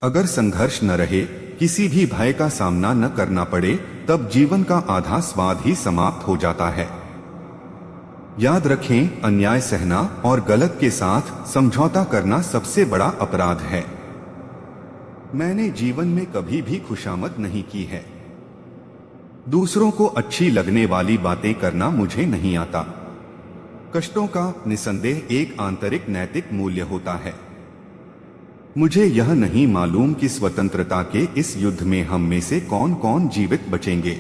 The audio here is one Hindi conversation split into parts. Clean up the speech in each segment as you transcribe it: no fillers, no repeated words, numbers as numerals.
अगर संघर्ष न रहे, किसी भी भय का सामना न करना पड़े, तब जीवन का आधा स्वाद ही समाप्त हो जाता है। याद रखें, अन्याय सहना और गलत के साथ समझौता करना सबसे बड़ा अपराध है। मैंने जीवन में कभी भी खुशामद नहीं की है। दूसरों को अच्छी लगने वाली बातें करना मुझे नहीं आता। कष्टों का निसंदेह एक आंतरिक नैतिक मूल्य होता है। मुझे यह नहीं मालूम कि स्वतंत्रता के इस युद्ध में हम में से कौन कौन जीवित बचेंगे,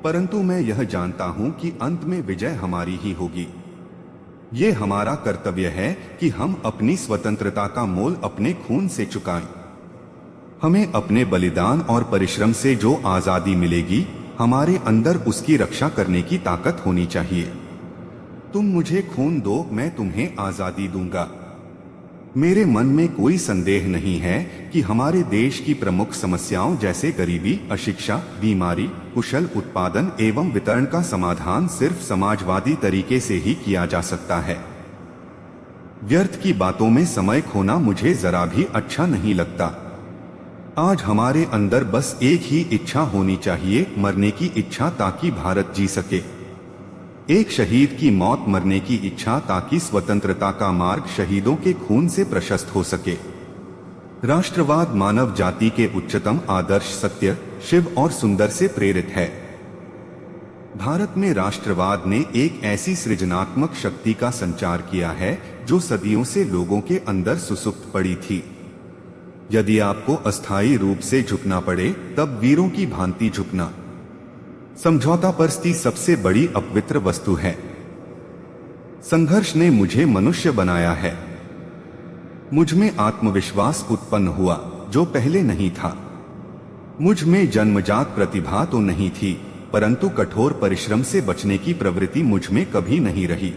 परंतु मैं यह जानता हूं कि अंत में विजय हमारी ही होगी। ये हमारा कर्तव्य है कि हम अपनी स्वतंत्रता का मोल अपने खून से चुकाएं। हमें अपने बलिदान और परिश्रम से जो आजादी मिलेगी, हमारे अंदर उसकी रक्षा करने की ताकत होनी चाहिए। तुम मुझे खून दो, मैं तुम्हें आजादी दूंगा। मेरे मन में कोई संदेह नहीं है कि हमारे देश की प्रमुख समस्याओं जैसे गरीबी, अशिक्षा, बीमारी, कुशल उत्पादन एवं वितरण का समाधान सिर्फ समाजवादी तरीके से ही किया जा सकता है। व्यर्थ की बातों में समय खोना मुझे जरा भी अच्छा नहीं लगता। आज हमारे अंदर बस एक ही इच्छा होनी चाहिए, मरने की इच्छा, ताकि भारत जी सके। एक शहीद की मौत, मरने की इच्छा, ताकि स्वतंत्रता का मार्ग शहीदों के खून से प्रशस्त हो सके। राष्ट्रवाद मानव जाति के उच्चतम आदर्श सत्य, शिव और सुंदर से प्रेरित है। भारत में राष्ट्रवाद ने एक ऐसी सृजनात्मक शक्ति का संचार किया है जो सदियों से लोगों के अंदर सुसुप्त पड़ी थी। यदि आपको अस्थायी रूप से झुकना पड़े, तब वीरों की भांति झुकना। समझौता परस्ती सबसे बड़ी अपवित्र वस्तु है। संघर्ष ने मुझे मनुष्य बनाया है। मुझ में आत्मविश्वास उत्पन्न हुआ जो पहले नहीं था। मुझ में जन्मजात प्रतिभा तो नहीं थी, परंतु कठोर परिश्रम से बचने की प्रवृत्ति मुझ में कभी नहीं रही।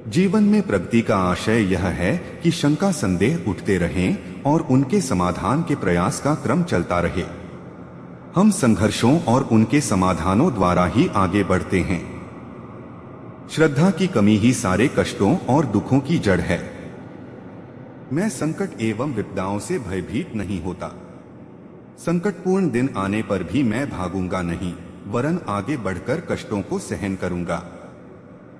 जीवन में प्रगति का आशय यह है कि शंका संदेह उठते रहें और उनके समाधान के प्रयास का क्रम चलता रहे। हम संघर्षों और उनके समाधानों द्वारा ही आगे बढ़ते हैं। श्रद्धा की कमी ही सारे कष्टों और दुखों की जड़ है। मैं संकट एवं विपदाओं से भयभीत नहीं होता। संकटपूर्ण दिन आने पर भी मैं भागूंगा नहीं, वरन आगे बढ़कर कष्टों को सहन करूंगा।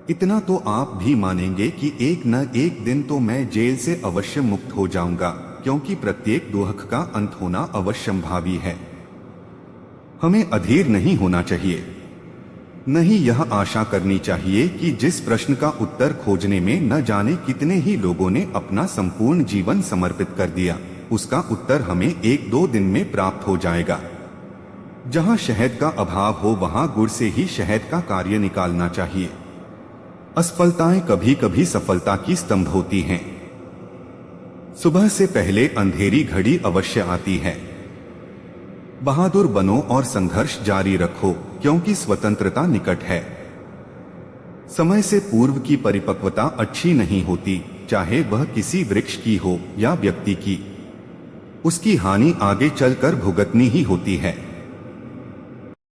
इतना तो आप भी मानेंगे कि एक न एक दिन तो मैं जेल से अवश्य मुक्त हो जाऊंगा, क्योंकि प्रत्येक दुख का अंत होना अवश्यंभावी है। हमें अधीर नहीं होना चाहिए। नहीं यह आशा करनी चाहिए कि जिस प्रश्न का उत्तर खोजने में न जाने कितने ही लोगों ने अपना संपूर्ण जीवन समर्पित कर दिया, उसका उत्तर हमें एक दो दिन में प्राप्त हो जाएगा। जहां शहद का अभाव हो, वहां गुड़ से ही शहद का कार्य निकालना चाहिए। असफलताएं कभी कभी सफलता की स्तंभ होती हैं। सुबह से पहले अंधेरी घड़ी अवश्य आती है। बहादुर बनो और संघर्ष जारी रखो, क्योंकि स्वतंत्रता निकट है। समय से पूर्व की परिपक्वता अच्छी नहीं होती, चाहे वह किसी वृक्ष की हो या व्यक्ति की। उसकी हानि आगे चलकर भुगतनी ही होती है।